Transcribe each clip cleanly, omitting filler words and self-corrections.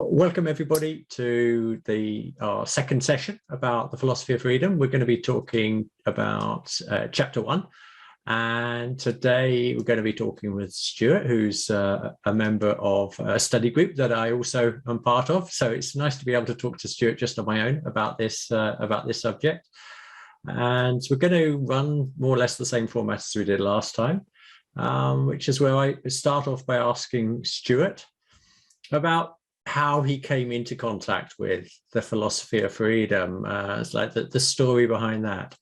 Welcome everybody to our second session about the philosophy of freedom. We're going to be talking about chapter 1, and today we're going to be talking with Stuart, who's a member of a study group that I also am part of. So it's nice to be able to talk to Stuart just on my own about this subject. And we're going to run more or less the same format as we did last time, which is where I start off by asking Stuart about how he came into contact with the philosophy of freedom. It's like the story behind that.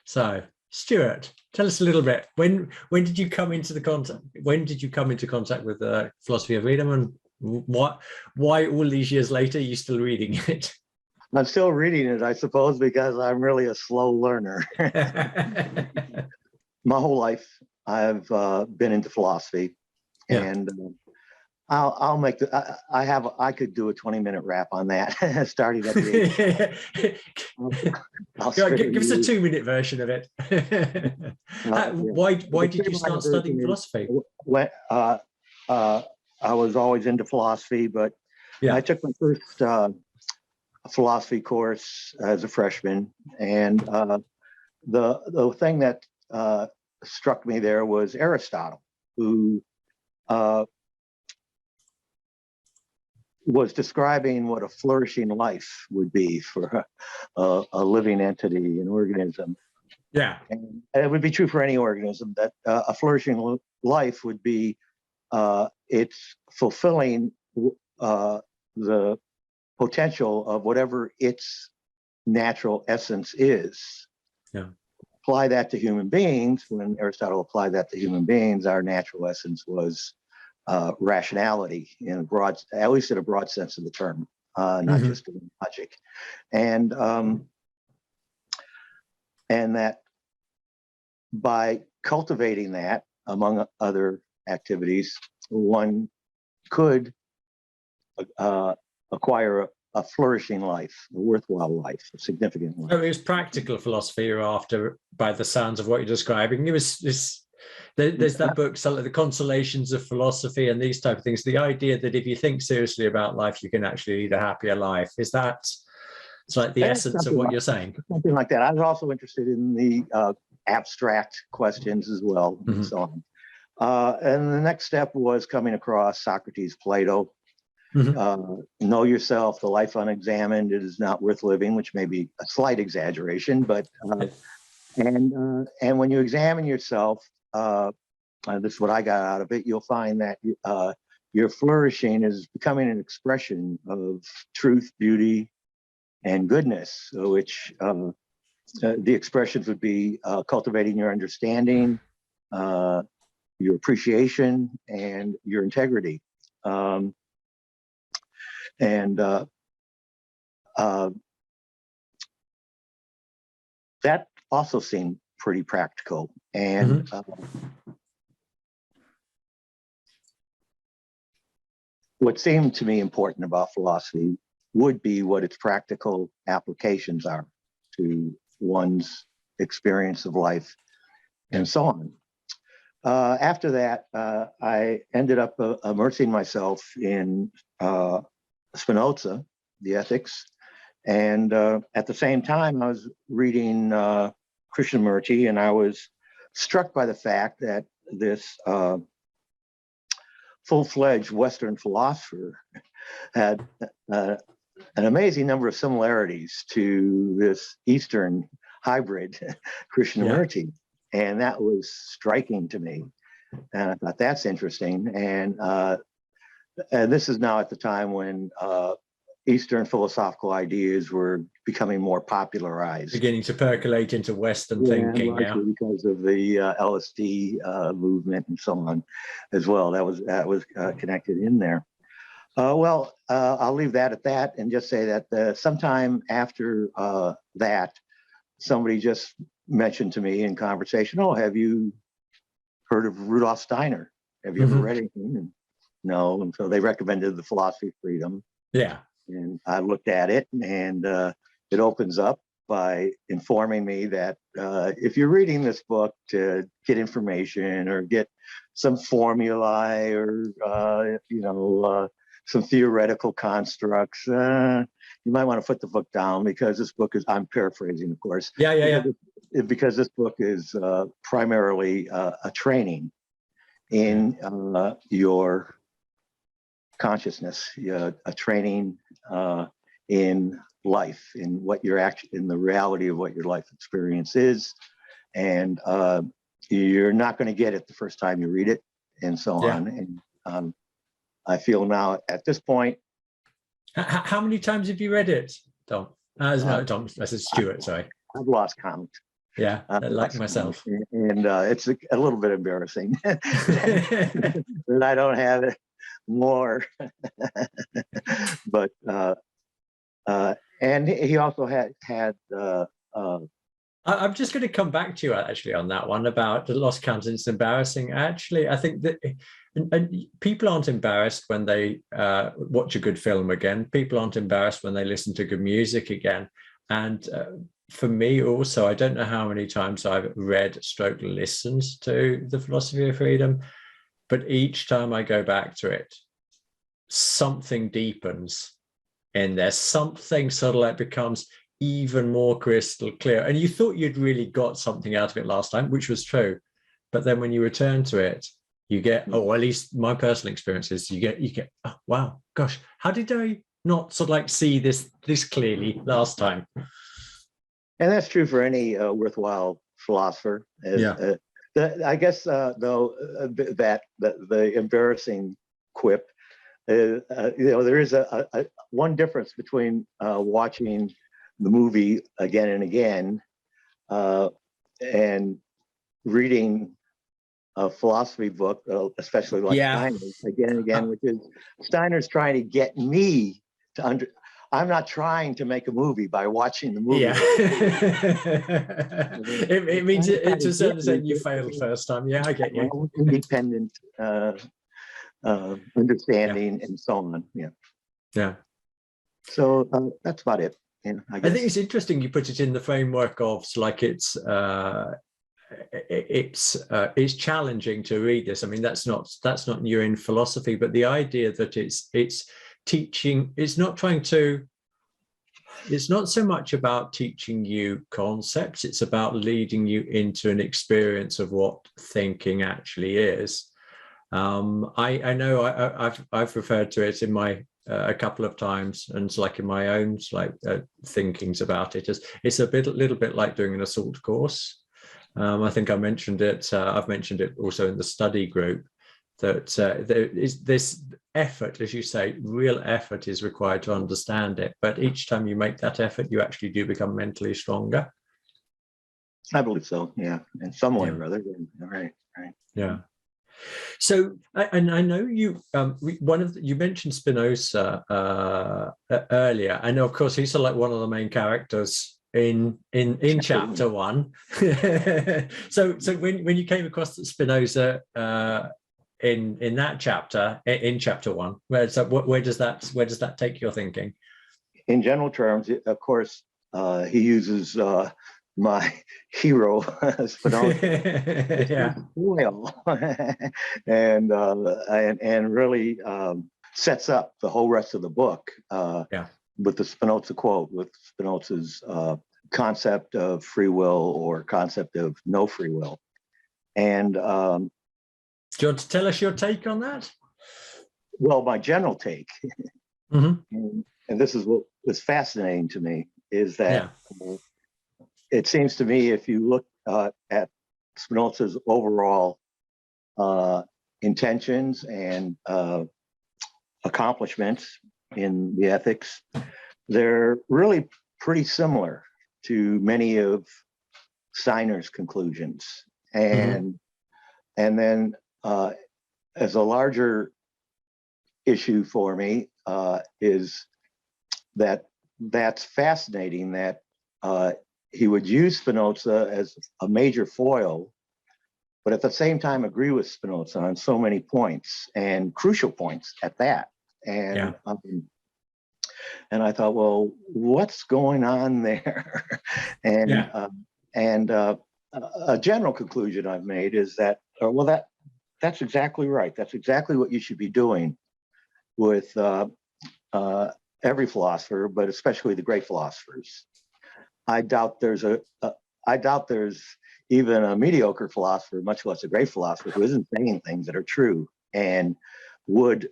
So, Stuart, tell us a little bit. When did you come into contact with the philosophy of freedom, and why all these years later are you still reading it? I'm still reading it, I suppose, because I'm really a slow learner. My whole life, I've been into philosophy, and I'll make I could do a 20-minute rap on that, starting at the give us a 2-minute version of it. Why did you start studying philosophy? I was always into philosophy, but I took my first philosophy course as a freshman, and the thing that struck me there was Aristotle, who was describing what a flourishing life would be for a living entity, an organism. Yeah. And it would be true for any organism, that a flourishing life would be it's fulfilling the potential of whatever its natural essence is. Yeah. Apply that to human beings. When Aristotle applied that to human beings, our natural essence was rationality, at least in a broad sense of the term, not just in logic, and that by cultivating that, among other activities, one could acquire a flourishing life, a worthwhile life, a significant life. So it was practical philosophy you're after, by the sounds of what you're describing. It was there's that book, The Consolations of Philosophy, and these type of things. The idea that if you think seriously about life, you can actually lead a happier life. It's like the essence of what you're saying? Something like that. I was also interested in the abstract questions as well, and so on. And the next step was coming across Socrates, Plato. Know yourself, the life unexamined, it is not worth living, which may be a slight exaggeration, but and when you examine yourself, this is what I got out of it, you'll find that your flourishing is becoming an expression of truth, beauty, and goodness, which the expressions would be cultivating your understanding, your appreciation, and your integrity. That also seemed pretty practical. And what seemed to me important about philosophy would be what its practical applications are to one's experience of life and so on. After that, I ended up immersing myself in Spinoza, the Ethics, and at the same time I was reading Krishnamurti, and I was struck by the fact that this full-fledged Western philosopher had an amazing number of similarities to this Eastern hybrid Krishnamurti, and that was striking to me, and I thought that's interesting. And this is now at the time when Eastern philosophical ideas were becoming more popularized, beginning to percolate into Western thinking, because of the LSD movement and so on, as well. That was connected in there. I'll leave that at that and just say that sometime after that, somebody just mentioned to me in conversation, "Oh, have you heard of Rudolf Steiner? Have you ever read anything?" And no, and so they recommended The Philosophy of Freedom. Yeah. And I looked at it, and it opens up by informing me that if you're reading this book to get information or get some formulae or some theoretical constructs. You might want to put the book down because this book is, I'm paraphrasing, of course. Yeah. Because this book is primarily a training in your consciousness, a training in life, in what your action, in the reality of what your life experience is, and you're not going to get it the first time you read it, and so on. And I feel now at this point. How many times have you read it, Tom? No, Tom. This is Stuart. Sorry, I've lost count. Yeah, like myself. And it's a little bit embarrassing that I don't have it more. But and he also had I'm just going to come back to you actually on that one about the lost count. It's embarrassing. Actually, I think that and people aren't embarrassed when they watch a good film again. People aren't embarrassed when they listen to good music again. And for me also, I don't know how many times I've read stroke listened to The Philosophy of Freedom, but each time I go back to it, something deepens in there. Something sort of like becomes even more crystal clear. And you thought you'd really got something out of it last time, which was true. But then when you return to it, you get, or at least my personal experience is you get, oh, wow, gosh, how did I not sort of like see this clearly last time? And that's true for any worthwhile philosopher. I guess, though, that the embarrassing quip, there is a one difference between watching the movie again and again and reading a philosophy book, especially like Steiner's, again and again, which is Steiner's trying to get me to I'm not trying to make a movie by watching the movie. Yeah. it means to a certain extent you failed first time. Yeah, I get you. Independent understanding and so on. Yeah. So that's about it. I think it's interesting you put it in the framework of like it's challenging to read this. I mean, that's not new in philosophy, but the idea that it's teaching, it's not so much about teaching you concepts, it's about leading you into an experience of what thinking actually is. I know I've referred to it in my a couple of times, and it's like in my own thinkings about it, it's a little bit like doing an assault course. I think I mentioned it. I've mentioned it also in the study group, that there is this effort, as you say, real effort is required to understand it. But each time you make that effort, you actually do become mentally stronger. I believe so. Yeah, in some way or other. Right. Yeah. So, and I know you you mentioned Spinoza earlier. I know, of course, he's like one of the main characters in chapter 1. so when you came across Spinoza in that chapter, in chapter 1, where does that take your thinking? In general terms, of course, he uses my hero Spinoza and really sets up the whole rest of the book with the Spinoza quote, with Spinoza's concept of free will or concept of no free will. And do you want to tell us your take on that? Well, my general take, and this is what was fascinating to me, is that it seems to me, if you look at Spinoza's overall intentions and accomplishments in the ethics, they're really pretty similar to many of Steiner's conclusions. And then as a larger issue for me is that's fascinating that he would use Spinoza as a major foil, but at the same time agree with Spinoza on so many points, and crucial points at that. And I thought, well, what's going on there? And a general conclusion I've made is that, that's exactly right. That's exactly what you should be doing with every philosopher, but especially the great philosophers. I doubt there's even a mediocre philosopher, much less a great philosopher, who isn't saying things that are true and would,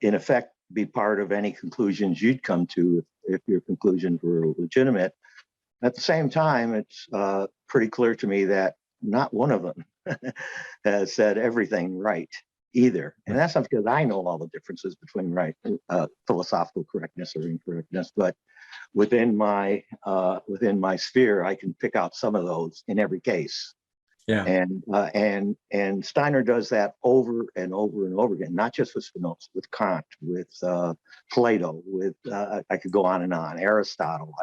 in effect, be part of any conclusions you'd come to if your conclusions were legitimate. At the same time, it's pretty clear to me that not one of them has said everything right either. And that's not because I know all the differences between philosophical correctness or incorrectness, but within my sphere, I can pick out some of those in every case. Yeah. And Steiner does that over and over and over again, not just with Spinoza, with Kant, with Plato, with I could go on and on, Aristotle,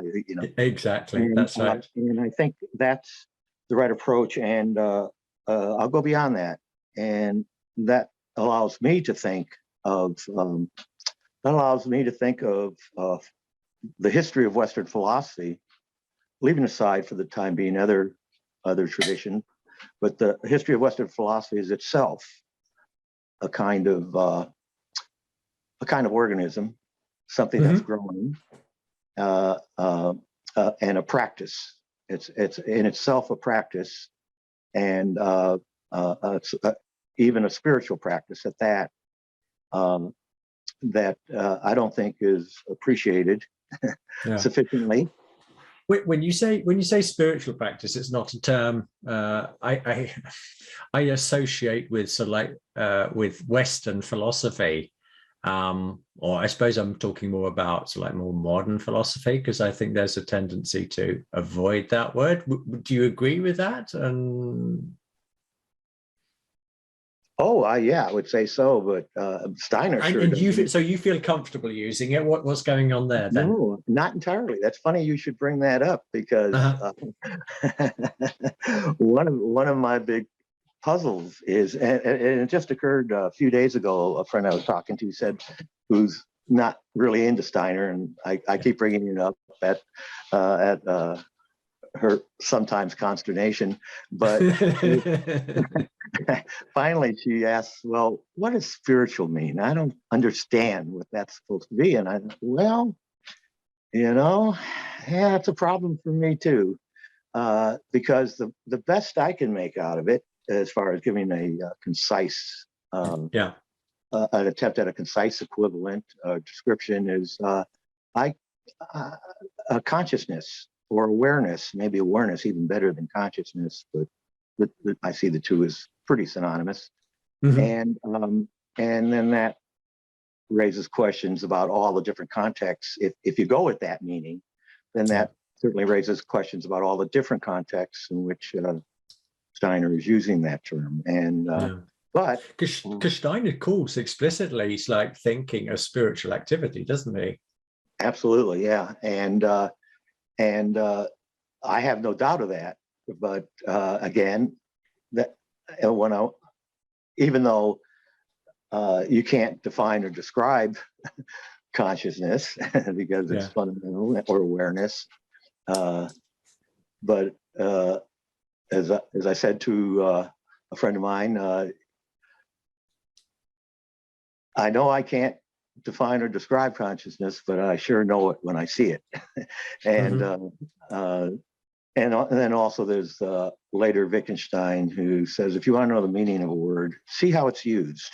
Exactly. That's right. And I think that's the right approach. And I'll go beyond that, and that allows me to think of the history of Western philosophy, leaving aside for the time being other traditions. But the history of Western philosophy is itself a kind of organism, something that's growing, and a practice. It's in itself a practice, and it's even a spiritual practice at that. That I don't think is appreciated sufficiently. When you say spiritual practice, it's not a term I associate with with Western philosophy, or I suppose I'm talking more about more modern philosophy, because I think there's a tendency to avoid that word. Do you agree with that? Yeah, I would say so, but Steiner sure doesn't. So you feel comfortable using it? What's going on there then? No, not entirely. That's funny you should bring that up, because one of my big puzzles is, and it just occurred a few days ago, a friend I was talking to said, who's not really into Steiner, and I keep bringing it up at her sometimes consternation, but finally she asks, well, what does spiritual mean? I don't understand what that's supposed to be. And I, it's a problem for me too, because the best I can make out of it, as far as giving a concise, an attempt at a concise equivalent description, is a consciousness or awareness, maybe awareness even better than consciousness, but I see the two as pretty synonymous. And then that raises questions about all the different contexts. If you go with that meaning, then that certainly raises questions about all the different contexts in which Steiner is using that term. And but because Steiner calls explicitly thinking a spiritual activity, doesn't he? Absolutely, yeah. And I have no doubt of that. But again, that even though you can't define or describe consciousness because it's fundamental, or awareness, but as I said to a friend of mine, I know I can't define or describe consciousness, but I sure know it when I see it. And then also there's later Wittgenstein, who says, if you want to know the meaning of a word, see how it's used.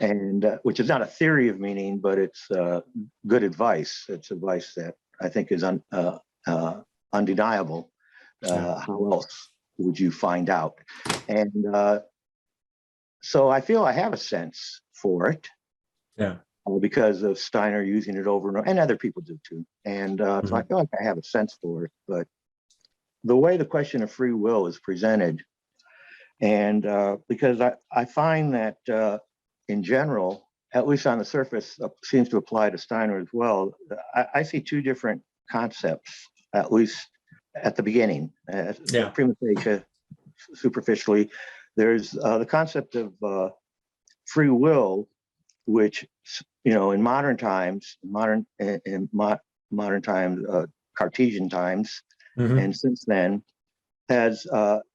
And which is not a theory of meaning, but it's good advice. It's advice that I think is undeniable. How else would you find out? And so I feel I have a sense for it. Because of Steiner using it over and over, and other people do too. And so I feel like I have a sense for it. But the way the question of free will is presented, and because I find that in general, at least on the surface, seems to apply to Steiner as well, I see two different concepts, at least at the beginning. Prima facie, superficially, there's the concept of free will, which, in modern times, Cartesian times, and since then, has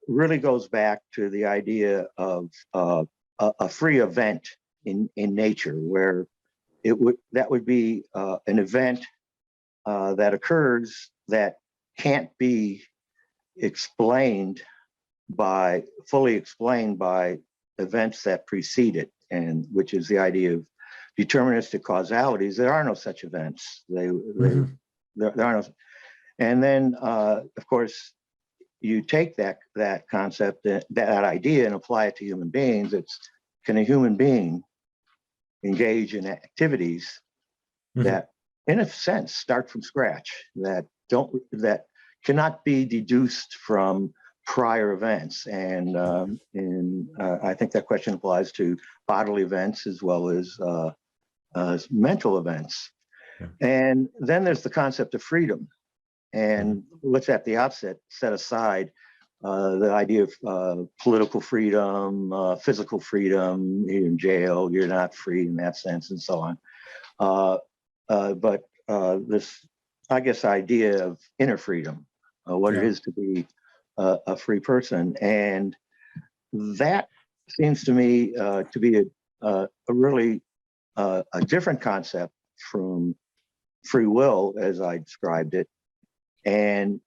really goes back to the idea of a free event in nature, where that would be an event that occurs that can't be fully explained by events that precede it, and which is the idea of deterministic causalities. There are no such events. There are no. And then, of course, you take that concept, that idea, and apply it to human beings. It's, can a human being engage in activities that, in a sense, start from scratch, that cannot be deduced from prior events? And I think that question applies to bodily events as well as mental events. Yeah. And then there's the concept of freedom. And let's at the outset set aside the idea of political freedom, physical freedom. You're in jail, you're not free in that sense, and so on. But this, I guess, idea of inner freedom, what it is to be a free person, and that seems to me to be a really a different concept from free will as I described it. And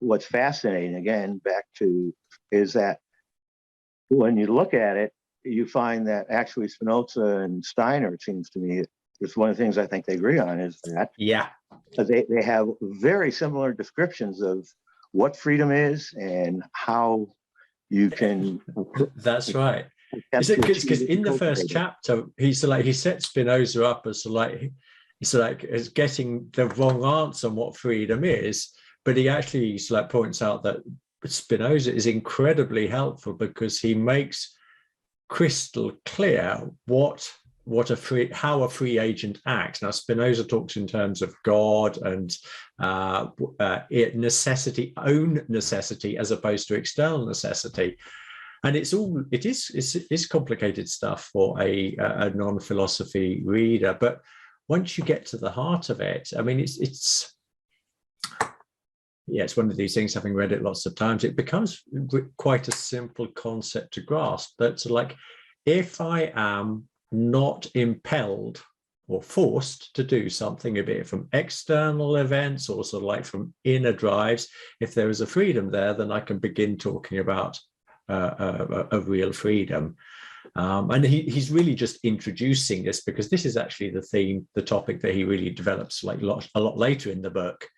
what's fascinating, again, back to, is that when you look at it, you find that actually Spinoza and Steiner, it seems to me, it's one of the things I think they agree on, is that they have very similar descriptions of what freedom is and how you can. That's right. Because in the first chapter, he sets Spinoza up as as getting the wrong answer on what freedom is, but he actually points out that Spinoza is incredibly helpful because he makes crystal clear how a free agent acts. Now, Spinoza talks in terms of God and necessity, own necessity, as opposed to external necessity. And it is complicated stuff for a non-philosophy reader. But once you get to the heart of it, I mean, it's one of these things, having read it lots of times, it becomes quite a simple concept to grasp. That's if I am not impelled or forced to do something, a bit from external events or from inner drives, if there is a freedom there, then I can begin talking about a real freedom. And he's really just introducing this because this is actually the topic that he really develops a lot later in the book.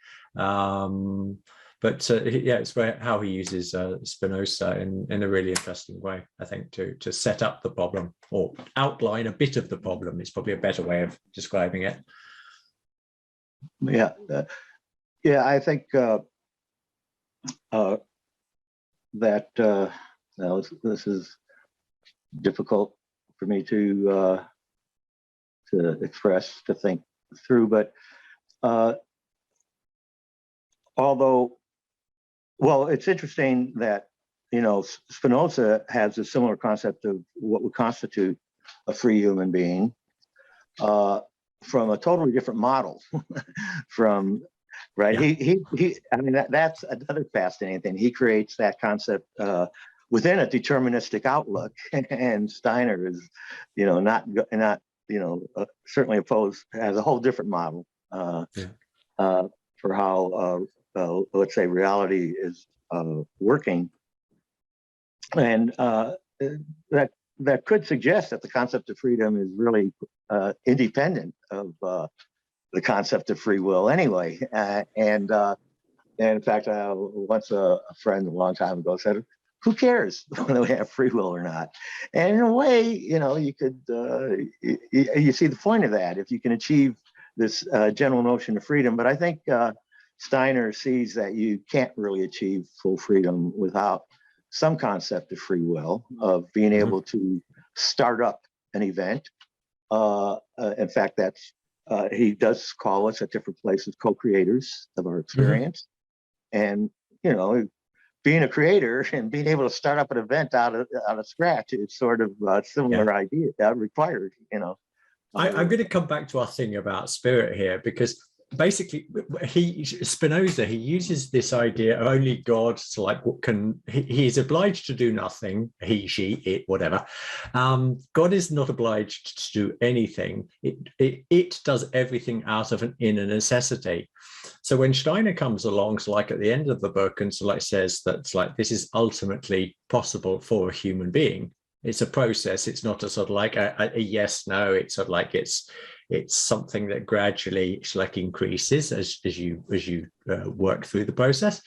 It's how he uses Spinoza in a really interesting way, I think, to set up the problem or outline a bit of the problem. It's probably a better way of describing it. I think that this is difficult for me to express, to think through, but it's interesting that Spinoza has a similar concept of what would constitute a free human being from a totally different model. Right. Yeah. I mean, that's another fascinating thing. He creates that concept within a deterministic outlook, and Steiner is, not certainly opposed, has a whole different model for how, let's say, reality is working, and that could suggest that the concept of freedom is really independent of the concept of free will anyway. And in fact, once a friend a long time ago said, who cares whether we have free will or not? And in a way, you could, you see the point of that, if you can achieve this general notion of freedom. But I think Steiner sees that you can't really achieve full freedom without some concept of free will, of being able to start up an event. In fact, he does call us at different places co-creators of our experience. And, being a creator and being able to start up an event out of scratch is sort of a similar idea that required, I'm going to come back to our thing about spirit here, because basically, Spinoza, he uses this idea of only God, so like what he's obliged to do nothing, he, she, it, whatever. God is not obliged to do anything. It does everything out of an inner necessity. So when Steiner comes along, so like at the end of the book, and so like says that like this is ultimately possible for a human being. It's a process. It's not a sort of like a yes, no. It's sort of like it's something that gradually like increases as you work through the process.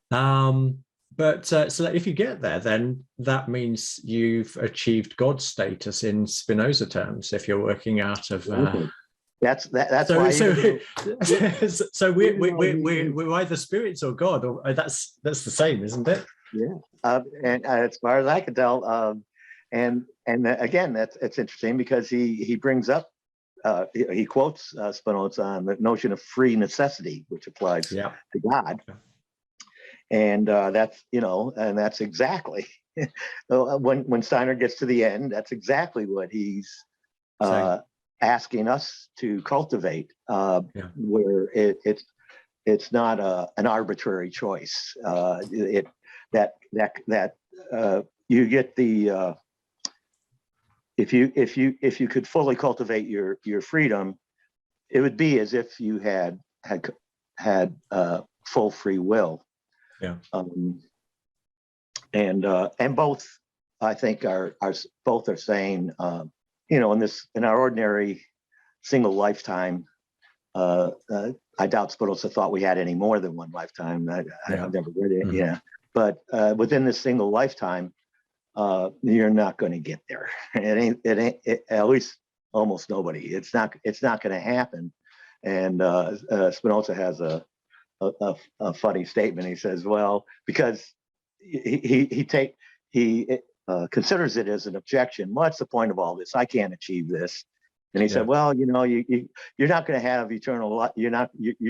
But so if you get there, then that means you've achieved God status in Spinoza terms. If you're working out of that's so, why. So we're either spirits or God, or that's the same, isn't it? Yeah, and as far as I can tell, and again, it's interesting because he brings up, he quotes Spinoza on the notion of free necessity, which applies to God, and that's and that's exactly when Steiner gets to the end, that's exactly what he's asking us to cultivate, where it's not an arbitrary choice. That you get the if you could fully cultivate your freedom, it would be as if you had full free will. Yeah. And both, I think, are both are saying, in our ordinary single lifetime, I doubt Spinoza thought we had any more than one lifetime. I've never read it. Yeah. But within this single lifetime, you're not going to get there. It ain't at least almost nobody. It's not going to happen. And Spinoza has a funny statement. He says, well, because he considers it as an objection. What's the point of all this? I can't achieve this. And he said, well, you're not going to have eternal life. You're not going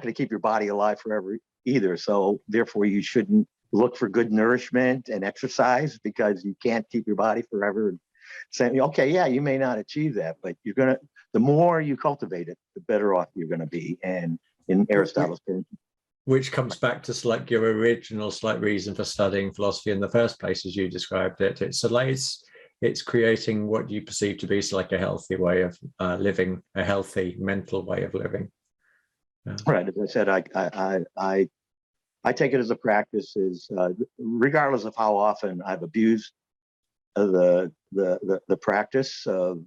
to keep your body alive forever either. So therefore, you shouldn't look for good nourishment and exercise because you can't keep your body forever. Saying, okay, yeah, you may not achieve that, but the more you cultivate it, the better off you're going to be. And in Aristotle's terms, which comes back to like your original reason for studying philosophy in the first place, as you described it. It's creating what you perceive to be like a healthy way of living, a healthy mental way of living. Yeah. Right. As I said, I take it as a practice, regardless of how often I've abused the practice of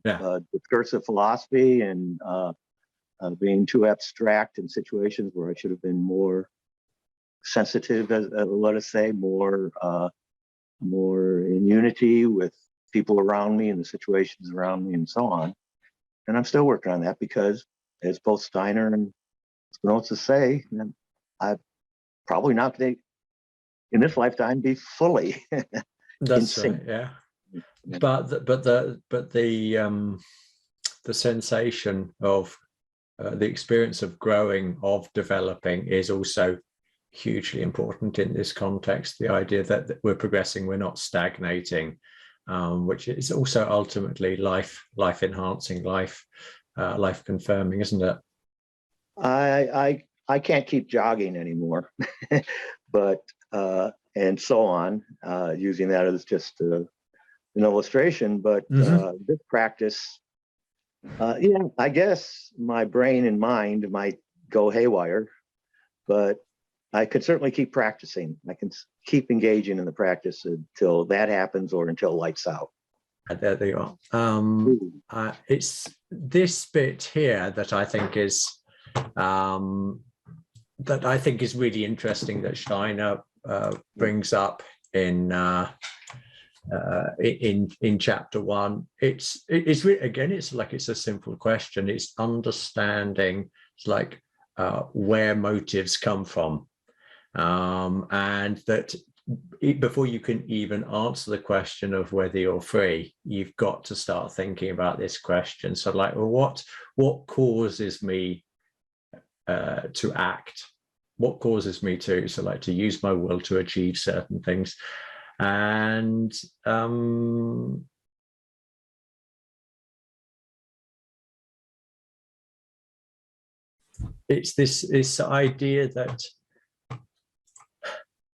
discursive philosophy and being too abstract in situations where I should have been more sensitive, let us say, more in unity with people around me and the situations around me and so on. And I'm still working on that because, as both Steiner and Spinoza say, I'm probably not going to, in this lifetime, be fully That's right, yeah. But the sensation of the experience of growing, of developing, is also hugely important in this context. The idea that we're progressing, we're not stagnating, which is also ultimately life enhancing, life confirming, isn't it? I can't keep jogging anymore, but and so on, using that as just an illustration. But this practice, I guess my brain and mind might go haywire, but I could certainly keep practicing. I can keep engaging in the practice until that happens or until lights out. There they are. It's this bit here that I think is really interesting that Steiner brings up in chapter 1. It's really, again, it's a simple question. It's understanding where motives come from, and that before you can even answer the question of whether you're free, you've got to start thinking about this question. So what causes me to act? What causes me to use my will to achieve certain things? And it's this idea that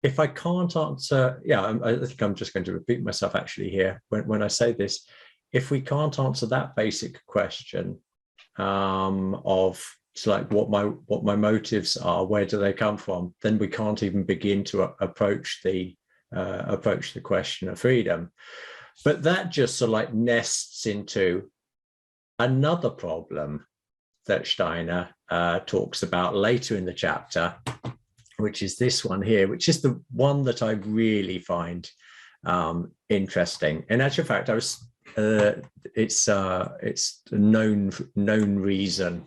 if I can't answer, I think I'm just going to repeat myself actually here when I say this. If we can't answer that basic question of it's like what my motives are, where do they come from, then we can't even begin to approach the question of freedom. But that just sort of like nests into another problem that Steiner talks about later in the chapter, which is this one here, which is the one that I really find interesting. In actual fact, it's a known reason,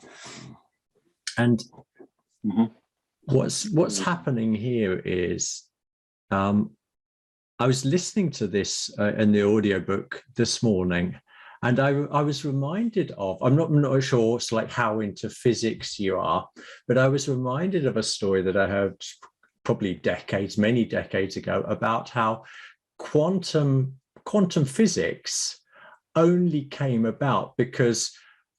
and what's happening here is I was listening to this in the audiobook this morning, and I was reminded of, I'm not sure it's like how into physics you are, but I was reminded of a story that I heard probably many decades ago, about how quantum physics only came about because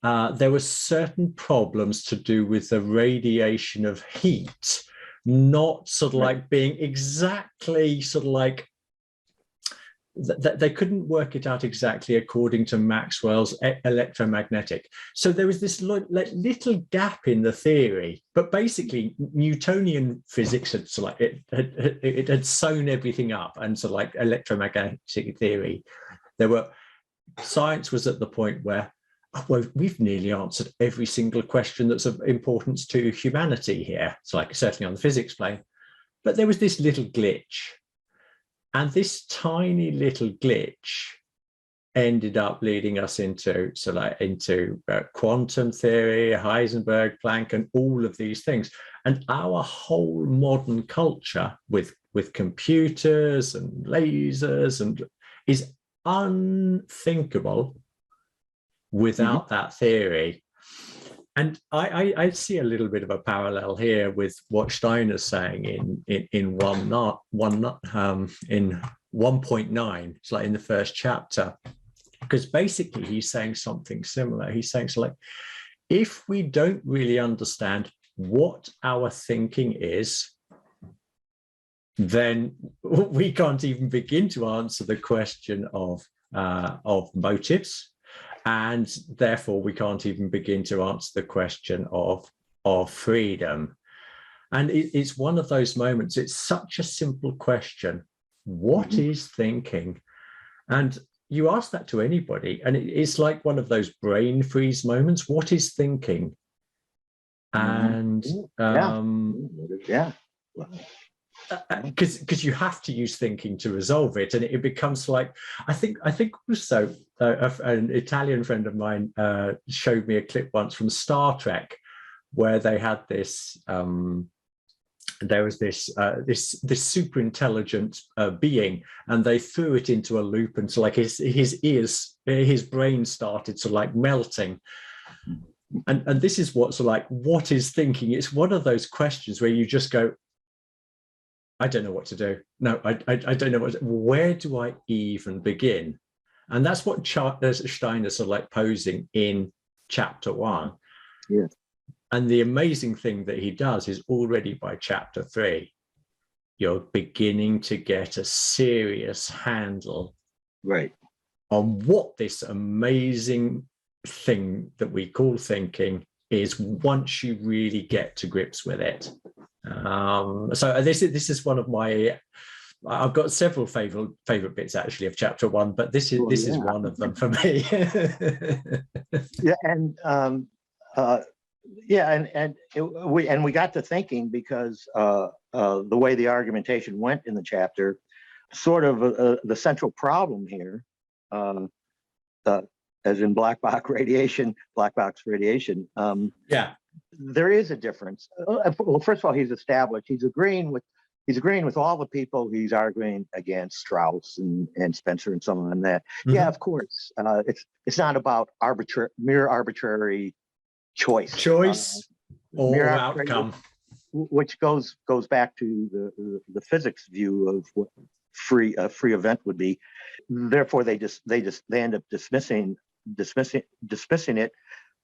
there were certain problems to do with the radiation of heat, not sort of like being exactly sort of like, they couldn't work it out exactly according to Maxwell's electromagnetic. So there was this little gap in the theory, but basically Newtonian physics had sort of like it had sewn everything up, and sort of like electromagnetic theory, science was at the point where, well, we've nearly answered every single question that's of importance to humanity here. So like certainly on the physics plane, but there was this little glitch. And this tiny little glitch ended up leading us into quantum theory, Heisenberg, Planck, and all of these things. And our whole modern culture with computers and lasers is unthinkable without that theory. And I see a little bit of a parallel here with what Steiner's saying in 1.9. It's like in the first chapter, because basically he's saying something similar. He's saying, so like, if we don't really understand what our thinking is, then we can't even begin to answer the question of motives. And therefore, we can't even begin to answer the question of freedom. And it's one of those moments. It's such a simple question. What is thinking? And you ask that to anybody, and it's like one of those brain freeze moments. What is thinking? And because you have to use thinking to resolve it, and it becomes like, I think also an Italian friend of mine showed me a clip once from Star Trek, where they had this there was this super intelligent being, and they threw it into a loop, and so like his brain started to like melting. And this is what's like, what is thinking? It's one of those questions where you just go, I don't know what to do. No, I don't know where do I even begin? And that's what Steiner's sort of like posing in chapter 1. Yeah. And the amazing thing that he does is already by chapter 3, you're beginning to get a serious handle on what this amazing thing that we call thinking is, once you really get to grips with it. So this is one of my, I've got several favorite bits actually of chapter 1, but this is one of them for me. We got to thinking because the way the argumentation went in the chapter, sort of the central problem here, as in black box radiation. There is a difference. Well, first of all, he's agreeing with all the people he's arguing against, Strauss and Spencer and so on. That yeah, of course, it's not about mere arbitrary choice or outcome, which goes back to the physics view of what a free event would be. Therefore, they end up dismissing it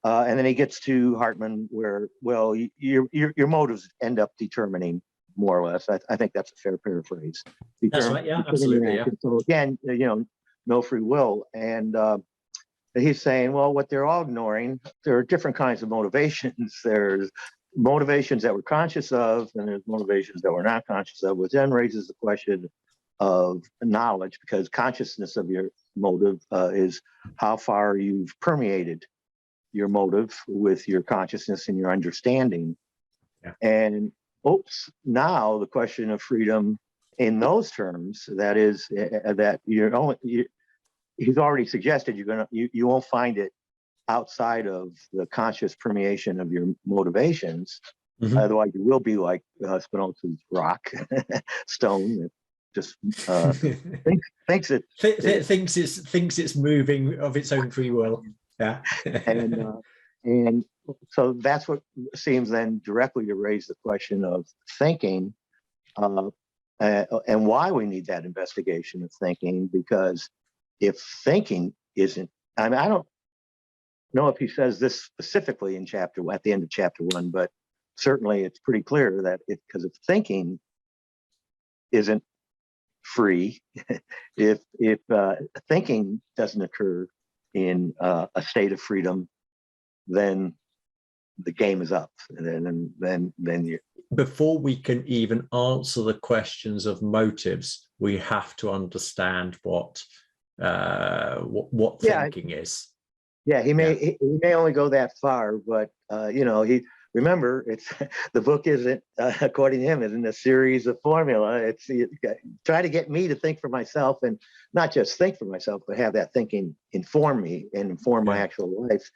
And then he gets to Hartman, where, well, your motives end up determining, more or less. I think that's a fair paraphrase. That's right. Yeah, absolutely. Yeah. So again, no free will. And he's saying, well, what they're all ignoring, there are different kinds of motivations. There's motivations that we're conscious of, and there's motivations that we're not conscious of, which then raises the question of knowledge, because consciousness of your motive is how far you've permeated your motive with your consciousness and your understanding. Yeah. And now the question of freedom in those terms, that is, that he's already suggested you won't find it outside of the conscious permeation of your motivations. Mm-hmm. Otherwise, you will be like Spinoza's rock stone that just thinks it's moving of its own free will. Yeah. and so that's what seems then directly to raise the question of thinking, and why we need that investigation of thinking. Because if thinking isn't, I mean, I don't know if he says this specifically at the end of chapter 1, but certainly it's pretty clear that because if thinking isn't free, if thinking doesn't occur in a state of freedom, then the game is up. And then you. Before we can even answer the questions of motives, we have to understand what thinking is. Yeah, he may only go that far, but remember, it's the book isn't according to him isn't a series of formula. It's try to get me to think for myself, and not just think for myself, but have that thinking inform me and inform my actual life.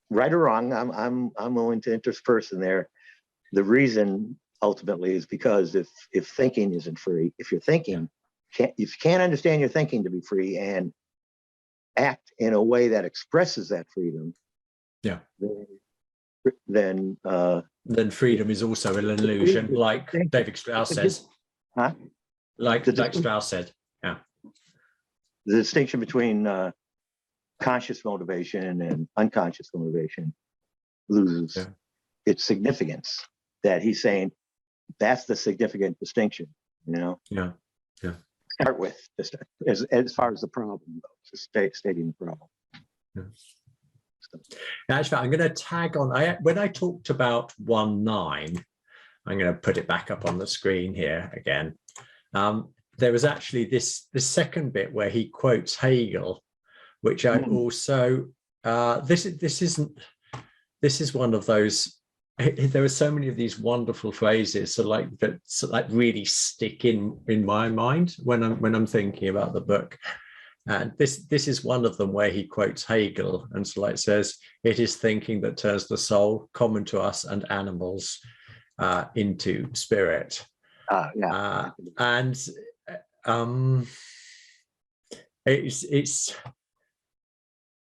Right or wrong, I'm willing to intersperse in there. The reason ultimately is because if thinking isn't free, if you're thinking, if you can't understand your thinking to be free and act in a way that expresses that freedom, then freedom is also an illusion, like David Strauss says. Huh? Like Strauss said. Yeah. The distinction between conscious motivation and unconscious motivation loses its significance. That he's saying that's the significant distinction. Yeah. Start with just as far as the problem goes, just stating the problem. Yeah. Actually, I'm going to tag on. When I talked about 1.9, I'm going to put it back up on the screen here again. There was actually this second bit where he quotes Hegel, which I also this is one of those. There are so many of these wonderful phrases, that really stick in my mind when I'm thinking about the book. And this is one of them where he quotes Hegel and says, "It is thinking that turns the soul, common to us and animals, into spirit."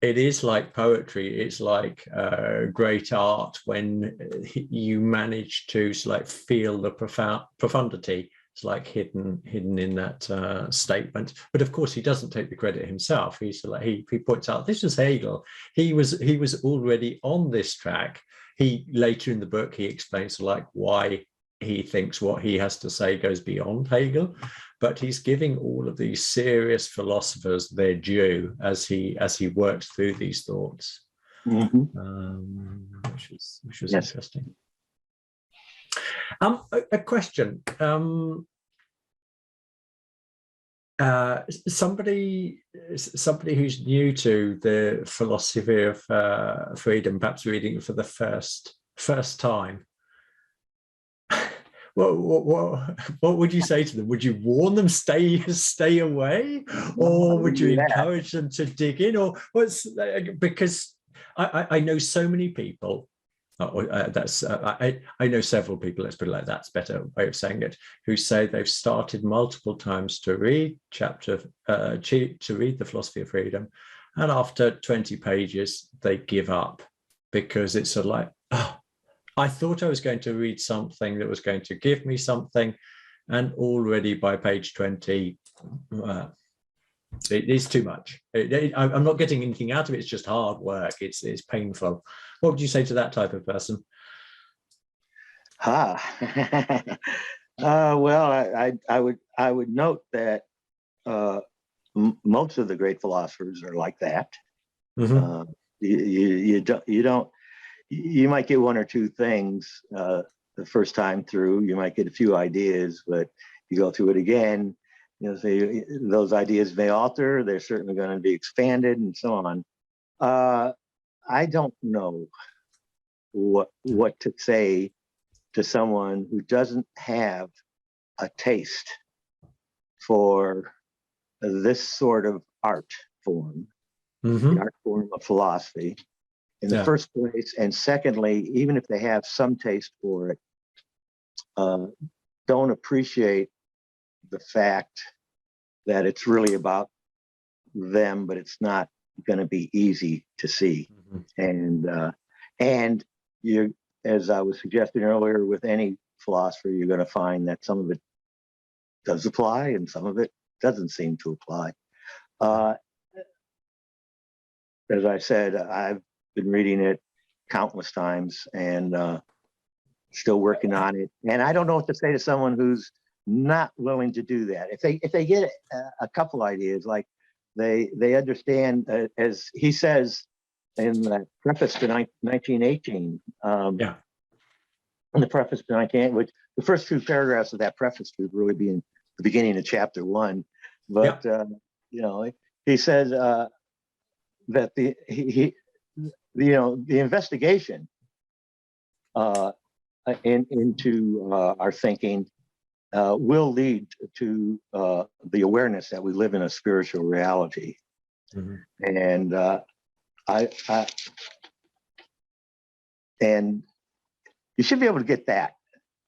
It is like poetry. It's like great art when you manage to feel the profundity. It's like hidden in that statement. But of course, he doesn't take the credit himself. He points out this is Hegel. He was already on this track. He later in the book he explains why he thinks what he has to say goes beyond Hegel. But he's giving all of these serious philosophers their due as he works through these thoughts, which was interesting. A question. Somebody who's new to the philosophy of freedom, perhaps reading it for the first time. What would you say to them? Would you warn them stay away, or would you encourage them to dig in, or because I know so many people. I know several people. Let's put it like that. That's a better way of saying it. Who say they've started multiple times to read to read the Philosophy of Freedom, and after 20 pages they give up because it's I thought I was going to read something that was going to give me something, and already by page 20, It is too much. I'm not getting anything out of it. It's just hard work. It's painful. What would you say to that type of person? Well, I would note that most of the great philosophers are like that. Mm-hmm. You might get one or two things the first time through. You might get a few ideas, but you go through it again. Say those ideas may alter. They're certainly going to be expanded, and so on. I don't know what to say to someone who doesn't have a taste for this sort of art form, the art form of philosophy, in the first place. And secondly, even if they have some taste for it, don't appreciate the fact that it's really about them, but it's not going to be easy to see. And you, as I was suggesting earlier, with any philosopher, you're going to find that some of it does apply and some of it doesn't seem to apply. As I said, I've been reading it countless times and still working on it. And I don't know what to say to someone who's not willing to do that. If they get a couple ideas, like they understand, as he says in the preface to 1918, in the preface to 1918, which the first few paragraphs of that preface would really be in the beginning of chapter 1. But he says that the investigation into our thinking will lead to the awareness that we live in a spiritual reality. And and you should be able to get that.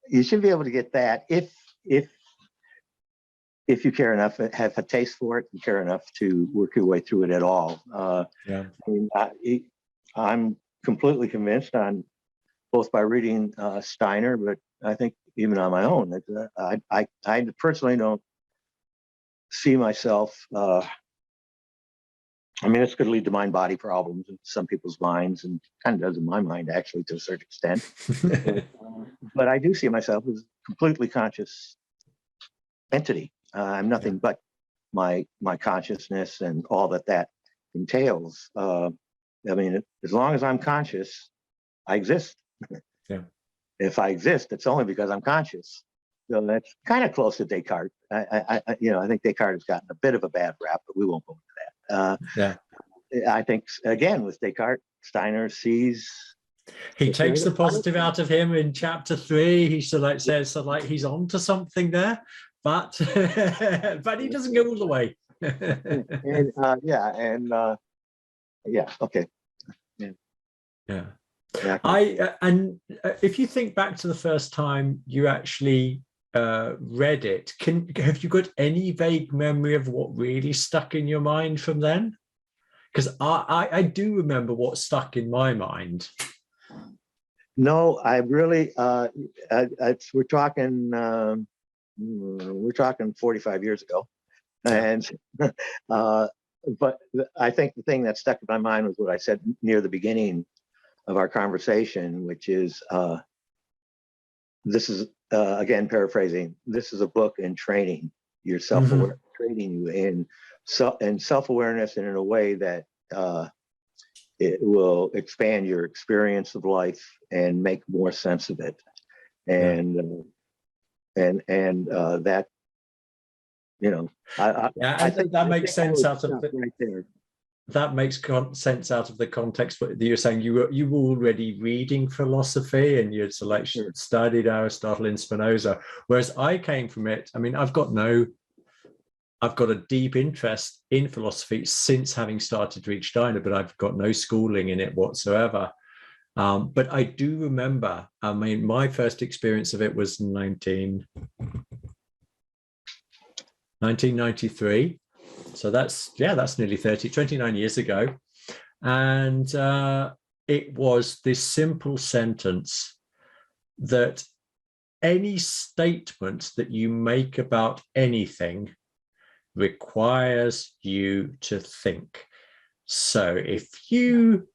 You should be able to get that if you care enough, have a taste for it, and care enough to work your way through it at all. I'm completely convinced, on both by reading Steiner, but I think even on my own, that I personally don't see myself. This could lead to mind-body problems in some people's minds, and kind of does in my mind, actually, to a certain extent. But I do see myself as a completely conscious entity. I'm nothing but my consciousness and all that entails. As long as I'm conscious, I exist. If I exist, it's only because I'm conscious. So that's kind of close to Descartes. I think Descartes has gotten a bit of a bad rap, but we won't go into that. I think, again, with Descartes, Steiner sees. He takes the positive out of him in chapter 3. He says he's on to something there, but but he doesn't go all the way. Okay. And if you think back to the first time you actually read it, have you got any vague memory of what really stuck in your mind from then? Because I do remember what stuck in my mind. No, I really. We're talking 45 years ago, and but I think the thing that stuck in my mind was what I said near the beginning of our conversation, which is this is again paraphrasing. This is a book in training your self-awareness, training you in self-awareness, and in a way that it will expand your experience of life and make more sense of it. And that, I think that makes sense out of it right there. That makes sense out of the context. But you're saying you were already reading philosophy and you'd studied Aristotle and Spinoza, whereas I came from it. I've got a deep interest in philosophy since having started to read Steiner, but I've got no schooling in it whatsoever. But I do remember, my first experience of it was 1993. So that's nearly 29 years ago. And it was this simple sentence that any statement that you make about anything requires you to think. So if you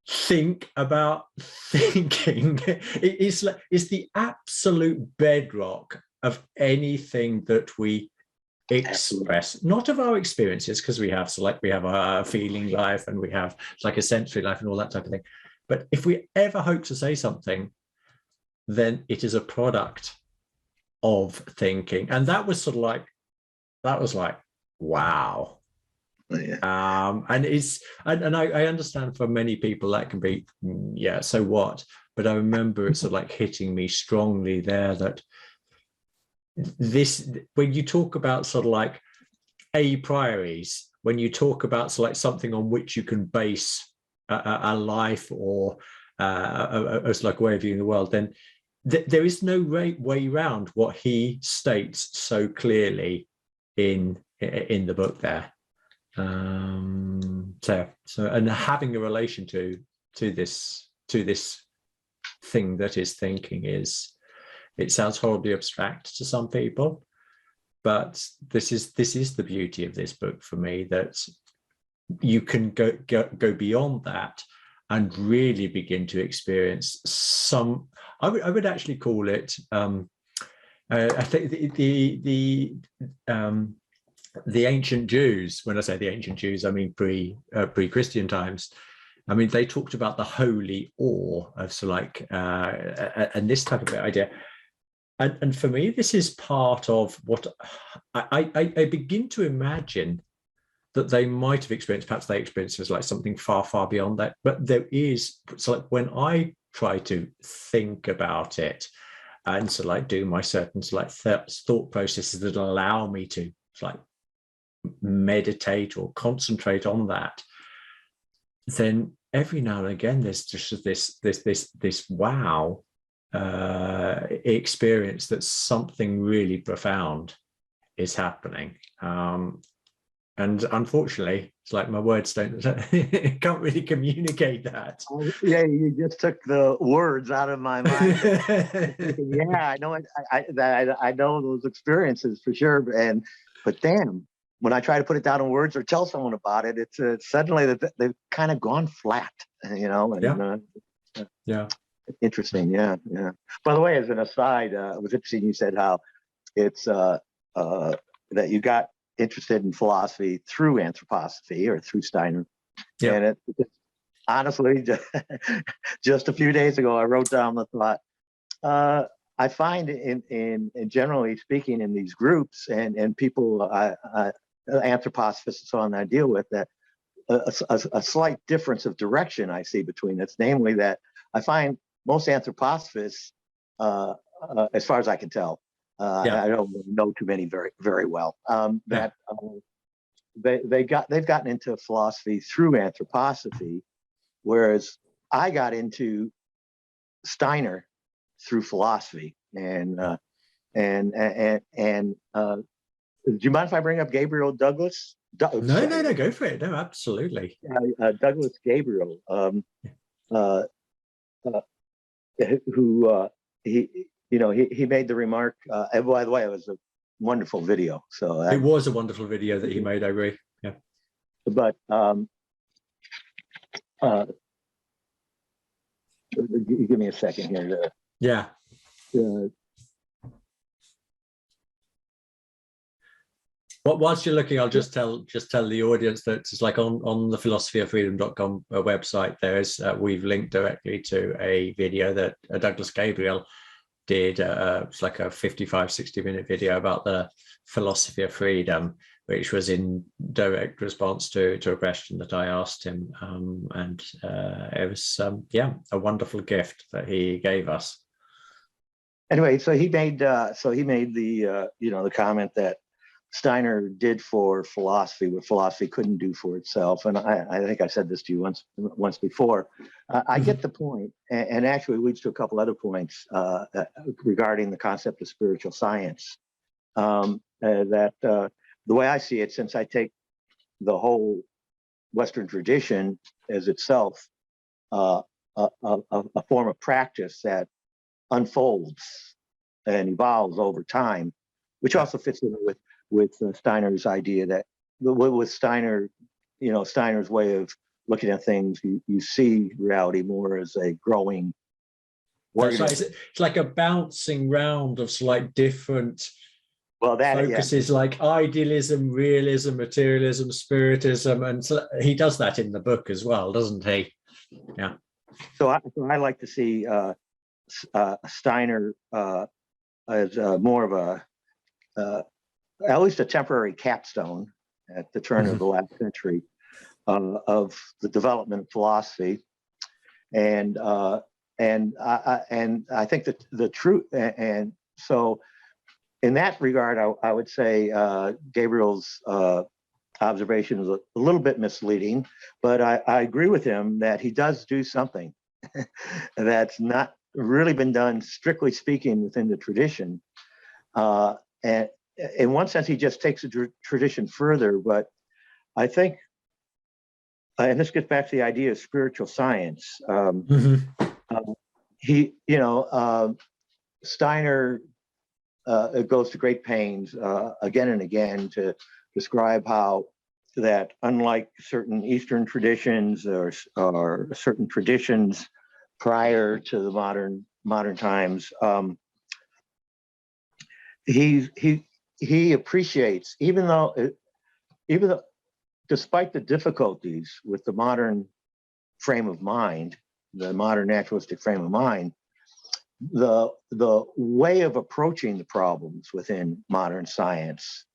think about thinking, it's the absolute bedrock of anything that we express, not of our experiences, because we have a feeling life and we have like a sensory life and all that type of thing. But if we ever hope to say something, then it is a product of thinking. And that was like, wow. Yeah. And I understand for many people that can be, yeah, so what? But I remember it sort of like hitting me strongly there that this, when you talk about sort of like a prioris, when you talk about sort of like something on which you can base a life or as like a way of viewing the world, then there is no way around what he states so clearly in the book there. So and having a relation to this thing that is thinking is, it sounds horribly abstract to some people, but this is the beauty of this book for me, that you can go beyond that and really begin to experience some, I would actually call it I think the ancient Jews, when I say the ancient Jews, I mean pre-Christian times. I mean, they talked about the holy awe of so like and this type of idea. And for me, this is part of what I begin to imagine that they might have experienced. Perhaps they experienced as like something far, far beyond that. But there is, so like when I try to think about it and so like do my certain like thought processes that allow me to like meditate or concentrate on that, then every now and again there's just this wow experience that something really profound is happening. And unfortunately, it's like my words can't really communicate that. Yeah, you just took the words out of my mind. Yeah, I know. I know those experiences for sure. But damn, when I try to put it down in words or tell someone about it, it's suddenly they've kind of gone flat. And, yeah. Interesting. Yeah. By the way, as an aside, it was interesting you said how it's that you got interested in philosophy through anthroposophy or through Steiner. Yeah. And it honestly, just a few days ago, I wrote down the thought. I find in generally speaking in these groups and people, anthroposophists and so on, I deal with, that a slight difference of direction I see between us, namely that I find most anthroposophists, as far as I can tell, I don't know too many very, very well, that they've gotten into philosophy through anthroposophy, whereas I got into Steiner through philosophy. And do you mind if I bring up Gabriel Douglas? No, go for it. No, absolutely. Douglas Gabriel, who he made the remark. And by the way, it was a wonderful video. So it was a wonderful video that he made. I agree. Yeah. But give me a second here. Yeah. Whilst you're looking, I'll just tell the audience that it's like on the philosophyofreedom.com website, there's we've linked directly to a video that Douglas Gabriel did. It's like a 55-60 minute video about the philosophy of freedom, which was in direct response to a question that I asked him, and it was a wonderful gift that he gave us. Anyway, so he made the the comment that Steiner did for philosophy what philosophy couldn't do for itself, and I think I said this to you once before. I get the point, and actually leads to a couple other points regarding the concept of spiritual science. That the way I see it, since I take the whole Western tradition as itself a form of practice that unfolds and evolves over time, which also fits in with with Steiner's idea that with Steiner, Steiner's way of looking at things, you see reality more as a growing. That's right. It's like a bouncing round of like different focuses, like idealism, realism, materialism, spiritism, and so he does that in the book as well, doesn't he? Yeah. So I like to see Steiner as more of a at least a temporary capstone at the turn of the last century of the development of philosophy, and I think that the truth, and so in that regard, I would say Gabriel's observation is a little bit misleading, but I agree with him that he does do something that's not really been done, strictly speaking, within the tradition. And in one sense, he just takes the tradition further, but I think, and this gets back to the idea of spiritual science. Steiner goes to great pains again and again to describe how that, unlike certain Eastern traditions or certain traditions prior to the modern times, he appreciates, even though despite the difficulties with the modern frame of mind, the modern naturalistic frame of mind, the way of approaching the problems within modern science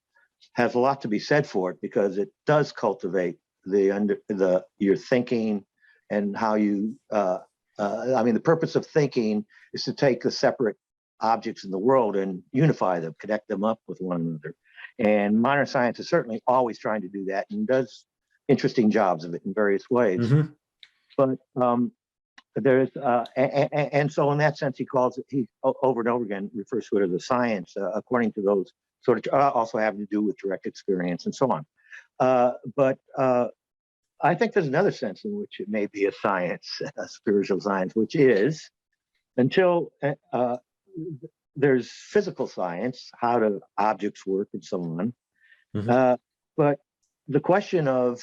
has a lot to be said for it, because it does cultivate your thinking and how you. The purpose of thinking is to take the separate objects in the world and unify them, connect them up with one another. And modern science is certainly always trying to do that and does interesting jobs of it in various ways. But there's and so in that sense, he over and over again refers to it as a science, according to those sort of also having to do with direct experience and so on. But I think there's another sense in which it may be a science, a spiritual science, which is until there's physical science, how do objects work and so on. But the question of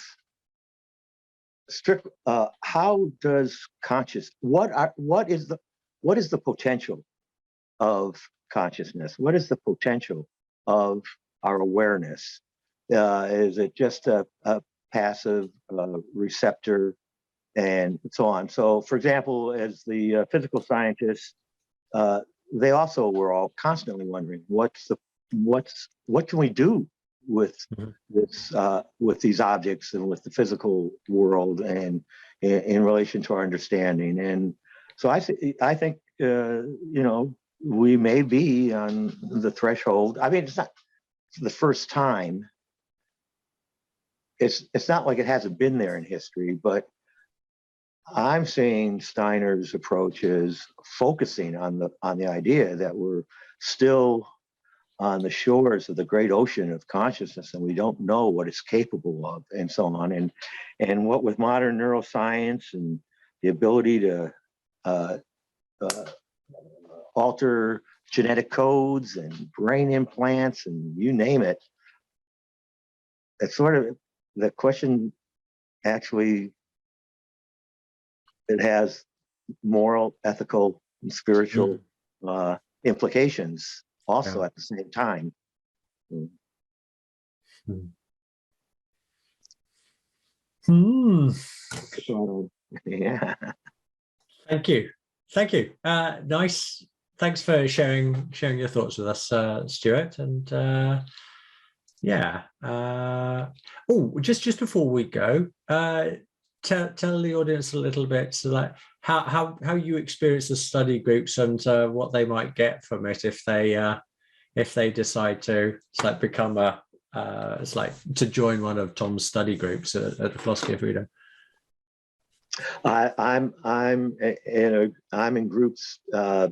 how does what is the potential of consciousness? What is the potential of our awareness? Is it just a passive receptor and so on? So, for example, as the physical scientists, they also were all constantly wondering what can we do with this with these objects and with the physical world and in relation to our understanding. And so I think we may be on the threshold. I mean, it's not the first time. It's not like it hasn't been there in history, but I'm seeing Steiner's approach is focusing on the idea that we're still on the shores of the great ocean of consciousness, and we don't know what it's capable of, and so on. And what with modern neuroscience and the ability to alter genetic codes and brain implants and you name it, it's sort of the question. Actually, it has moral, ethical, and spiritual implications also at the same time. Yeah. Thank you. Nice. Thanks for sharing your thoughts with us, Stuart. And just before we go, tell the audience a little bit, so like how you experience the study groups and what they might get from it if they decide to become to join one of Tom's study groups at the Philosophy of Freedom. I'm in groups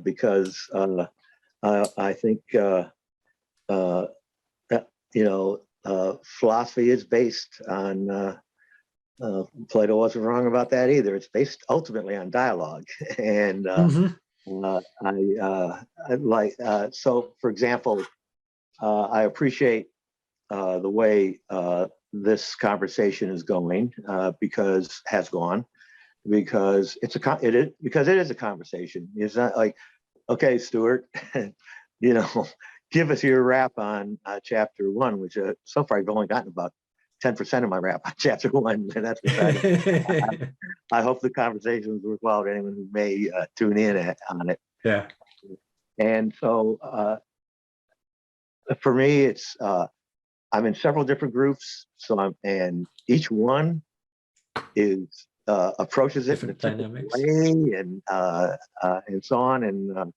because I think philosophy is based on. Plato wasn't wrong about that either. It's based ultimately on dialogue, and so, for example, I appreciate the way this conversation is going, because it is a conversation. It's not like, okay, Stuart, give us your wrap on chapter 1, which so far I've only gotten about 10% of my wrap on chapter 1, and that's I hope the conversation was worthwhile to anyone who may tune in on it. Yeah. And so for me, it's I'm in several different groups, and each one is approaches it in a different way, and so on, and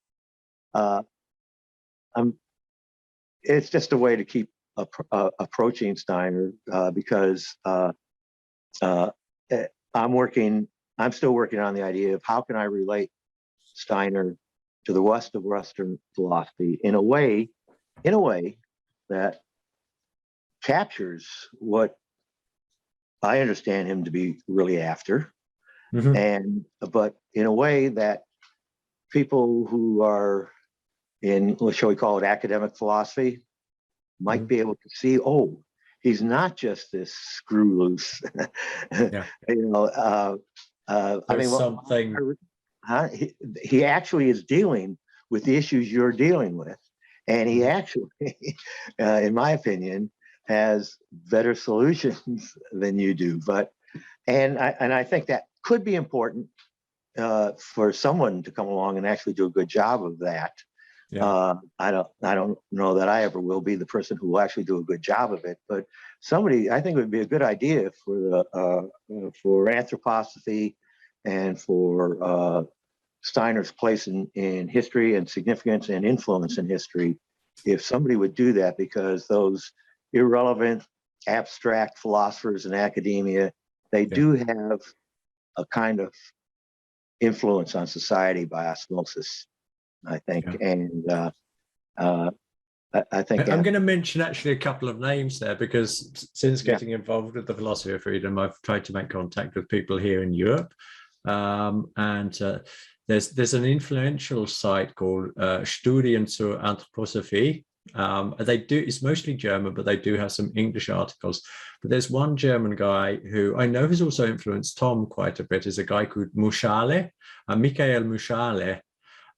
it's just a way to keep approaching Steiner, because I'm still working on the idea of how can I relate Steiner to the West of Western philosophy in a way that captures what I understand him to be really after, but in a way that people who are in, shall we call it, academic philosophy might be able to see, oh, he's not just this screw loose. Yeah. Something. He actually is dealing with the issues you're dealing with, and he actually, in my opinion, has better solutions than you do. And I think that could be important for someone to come along and actually do a good job of that. Yeah. I don't know that I ever will be the person who will actually do a good job of it, but somebody, I think it would be a good idea for anthroposophy and for Steiner's place in history and significance and influence in history, if somebody would do that, because those irrelevant, abstract philosophers in academia, they do have a kind of influence on society by osmosis, I think. And I think I'm going to mention actually a couple of names there, because since getting involved with the philosophy of freedom, I've tried to make contact with people here in Europe. And there's an influential site called Studien zur Anthroposophie. It's mostly German, but they do have some English articles. But there's one German guy who I know has also influenced Tom quite a bit, is a guy called Muschale, Michael Muschale.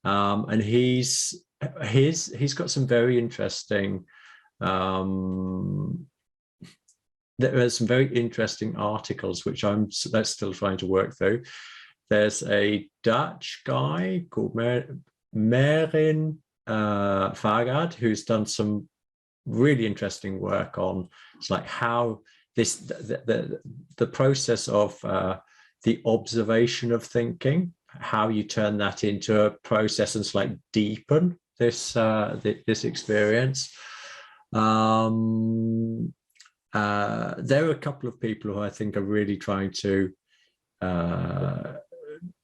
And he's got some very interesting, there are some very interesting articles which that's still trying to work through. There's a Dutch guy called Merin Fargad, who's done some really interesting work on like how the process of the observation of thinking, how you turn that into a process and like deepen this this experience. There are a couple of people who I think are really trying to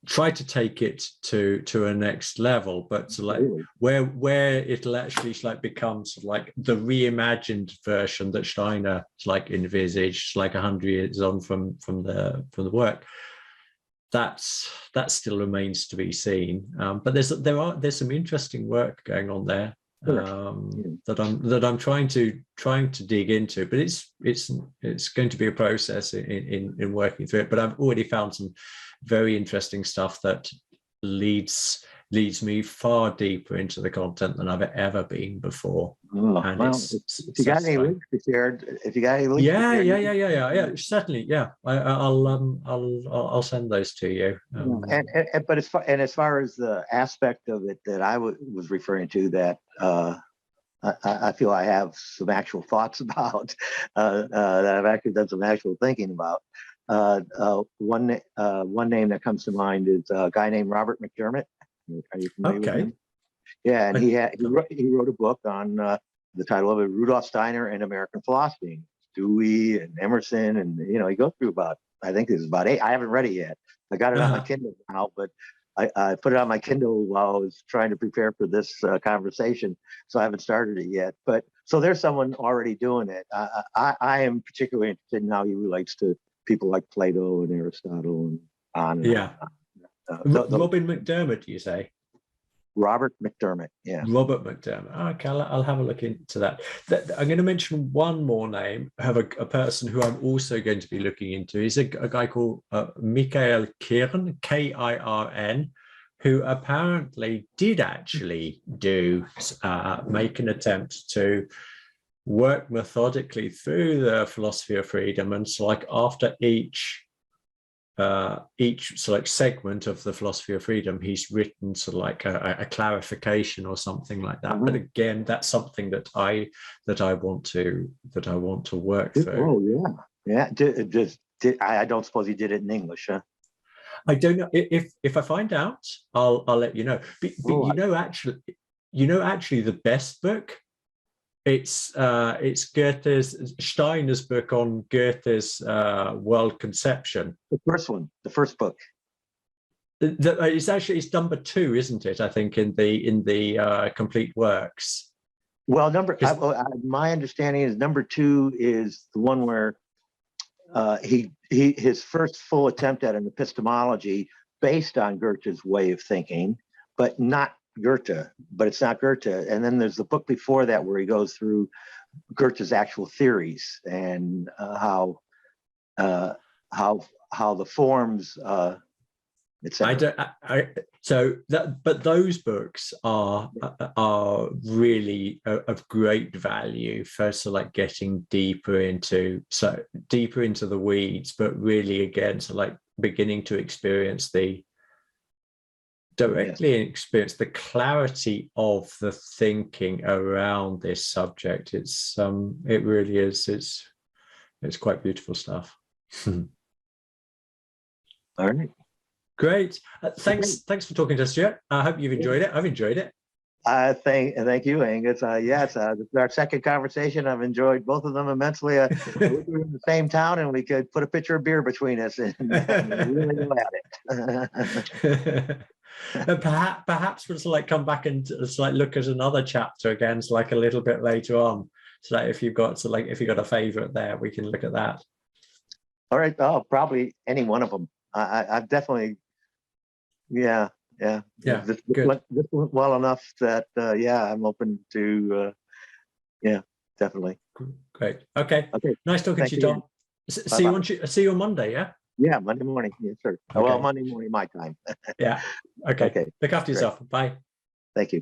try to take it to a next level, but like where it'll actually like becomes like the reimagined version that Steiner like envisaged like 100 years on from the work. That still remains to be seen, but there's some interesting work going on there that I'm trying to dig into, but it's going to be a process in working through it. But I've already found some very interesting stuff that leads me far deeper into the content than I've ever been before. And if you got any links to share, yeah, certainly, yeah. I'll send those to you. But as far as the aspect of it that I was referring to, that I feel I have some actual thoughts about, that I've actually done some actual thinking about. One name that comes to mind is a guy named Robert McDermott. Are you familiar with him? Yeah, and he wrote a book on the title of it, Rudolf Steiner and American Philosophy. Dewey and Emerson, and he goes through I think this is about 8. I haven't read it yet. I got it on my Kindle now, but I put it on my Kindle while I was trying to prepare for this conversation, so I haven't started it yet. But so there's someone already doing it. I am particularly interested in how he relates to people like Plato and Aristotle and on. And Robin McDermott, you say? Robert McDermott. Yeah. Robert McDermott. Okay, I'll have a look into that. I'm going to mention one more name. I have a person who I'm also going to be looking into. He's a guy called Michael Kirn, Kirn, who apparently did actually make an attempt to work methodically through the philosophy of freedom, and so like after each sort of segment of the philosophy of freedom, he's written sort of like a clarification or something like that. But again, that's something that I want to work through. Oh yeah. I don't suppose he did it in English, huh? I don't know. If I find out, I'll let you know. But you know actually the best book, it's Steiner's book on Goethe's world conception. The first book. It's number 2, isn't it? I think in the complete works. Well, my understanding is number 2 is the one where his first full attempt at an epistemology based on Goethe's way of thinking, but it's not Goethe. And then there's the book before that where he goes through Goethe's actual theories and how the forms, etc. But those books are really of great value for sort of like getting deeper into the weeds, but really again, so like beginning to experience the clarity of the thinking around this subject. It really is. It's quite beautiful stuff. All right. Great. Thanks for talking to us, Stuart. I hope you've enjoyed it. I've enjoyed it. Thank you, Angus. It's our second conversation. I've enjoyed both of them immensely. We're in the same town, and we could put a pitcher of beer between us and really go at it. And perhaps we'll like come back and like look at another chapter again, so like a little bit later on. So that if you've got a favorite there, we can look at that. All right. Oh, probably any one of them. I've definitely. Yeah. This went well enough that I'm open to definitely. Great. Okay. Nice talking to you, Tom. See you on Monday. Yeah, Monday morning. Yes, sir. Okay. Well, Monday morning my time. Yeah. Okay. Look after yourself. Bye. Thank you.